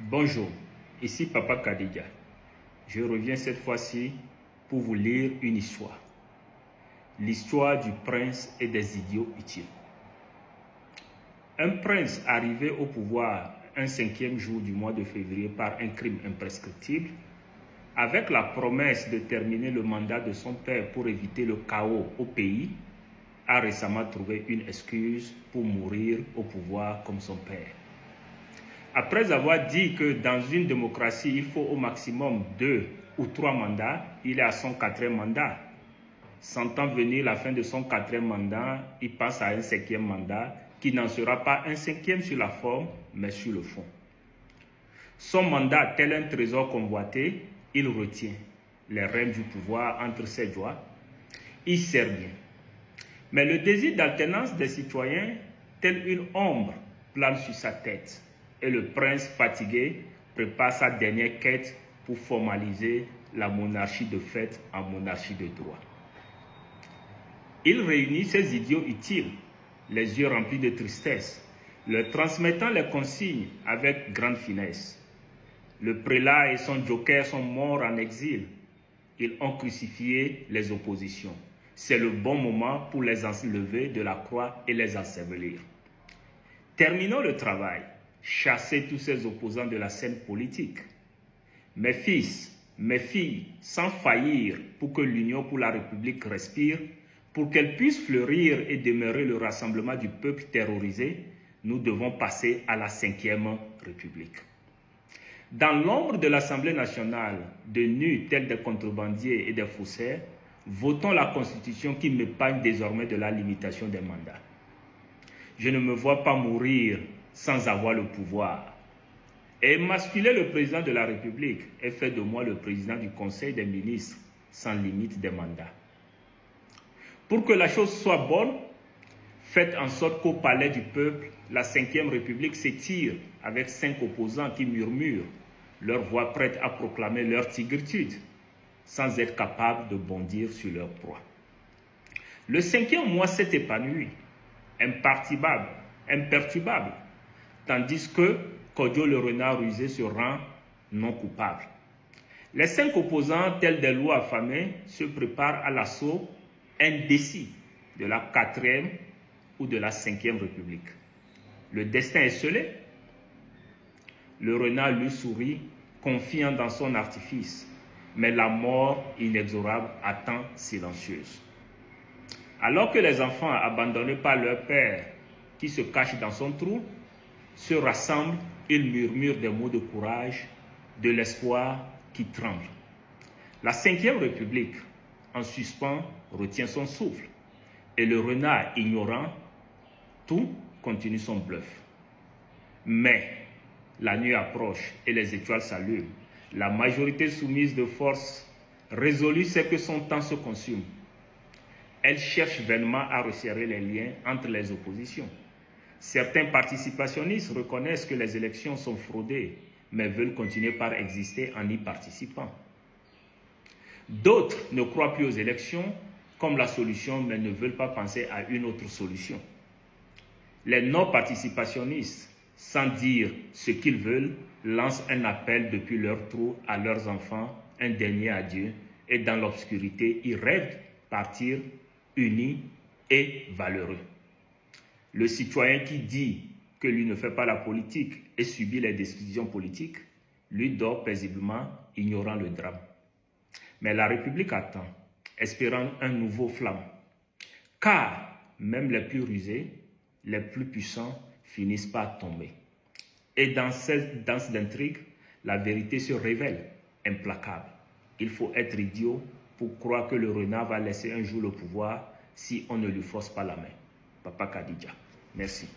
Bonjour, ici Papa Kadija. Je reviens cette fois-ci pour vous lire une histoire. L'histoire du prince et des idiots utiles. Un prince arrivé au pouvoir un 5e jour du mois de février par un crime imprescriptible, avec la promesse de terminer le mandat de son père pour éviter le chaos au pays, a récemment trouvé une excuse pour mourir au pouvoir comme son père. Après avoir dit que dans une démocratie, il faut au maximum 2 ou 3 mandats, il est à son 4e mandat. Sentant venir la fin de son 4e mandat, il passe à un 5e mandat qui n'en sera pas un 5e sur la forme, mais sur le fond. Son mandat, tel un trésor convoité, il retient les rênes du pouvoir entre ses doigts. Il sert bien. Mais le désir d'alternance des citoyens, tel une ombre, plane sur sa tête. Et le prince fatigué prépare sa dernière quête pour formaliser la monarchie de fait en monarchie de droit. Il réunit ses idiots utiles, les yeux remplis de tristesse, leur transmettant les consignes avec grande finesse. Le prélat et son joker sont morts en exil. Ils ont crucifié les oppositions. C'est le bon moment pour les enlever de la croix et les ensevelir. Terminons le travail. Chasser tous ces opposants de la scène politique. Mes fils, mes filles, sans faillir pour que l'Union pour la République respire, pour qu'elle puisse fleurir et demeurer le rassemblement du peuple terrorisé, nous devons passer à la 5e République. Dans l'ombre de l'Assemblée nationale, de nus tels des contrebandiers et des faussaires, votons la Constitution qui m'épargne désormais de la limitation des mandats. Je ne me vois pas mourir sans avoir le pouvoir. Émasculer le président de la République et faire de moi le président du Conseil des ministres sans limite des mandats. Pour que la chose soit bonne, faites en sorte qu'au palais du peuple, la 5e République s'étire avec 5 opposants qui murmurent, leur voix prête à proclamer leur tigritude, sans être capables de bondir sur leur proie. Le 5e mois s'est épanoui, imperturbable, tandis que Kodjo le renard rusé se rend non coupable. Les 5 opposants, tels des loups affamés, se préparent à l'assaut indécis de la 4e ou de la 5e République. Le destin est scellé. Le renard lui sourit, confiant dans son artifice, mais la mort inexorable attend silencieuse. Alors que les enfants abandonnés par leur père, qui se cache dans son trou, se rassemblent, ils murmurent des mots de courage, de l'espoir qui tremble. La 5e République, en suspens, retient son souffle, et le renard ignorant tout continue son bluff. Mais la nuit approche et les étoiles s'allument. La majorité soumise de force résolue sait que son temps se consume. Elle cherche vainement à resserrer les liens entre les oppositions. Certains participationnistes reconnaissent que les élections sont fraudées, mais veulent continuer par exister en y participant. D'autres ne croient plus aux élections comme la solution, mais ne veulent pas penser à une autre solution. Les non-participationnistes, sans dire ce qu'ils veulent, lancent un appel depuis leur trou à leurs enfants, un dernier adieu, et dans l'obscurité, ils rêvent partir unis et valeureux. Le citoyen qui dit que lui ne fait pas la politique et subit les décisions politiques, lui dort paisiblement, ignorant le drame. Mais la République attend, espérant un nouveau flamme. Car même les plus rusés, les plus puissants finissent par tomber. Et dans cette danse d'intrigue, la vérité se révèle implacable. Il faut être idiot pour croire que le renard va laisser un jour le pouvoir si on ne lui force pas la main. Papa Kadija, merci.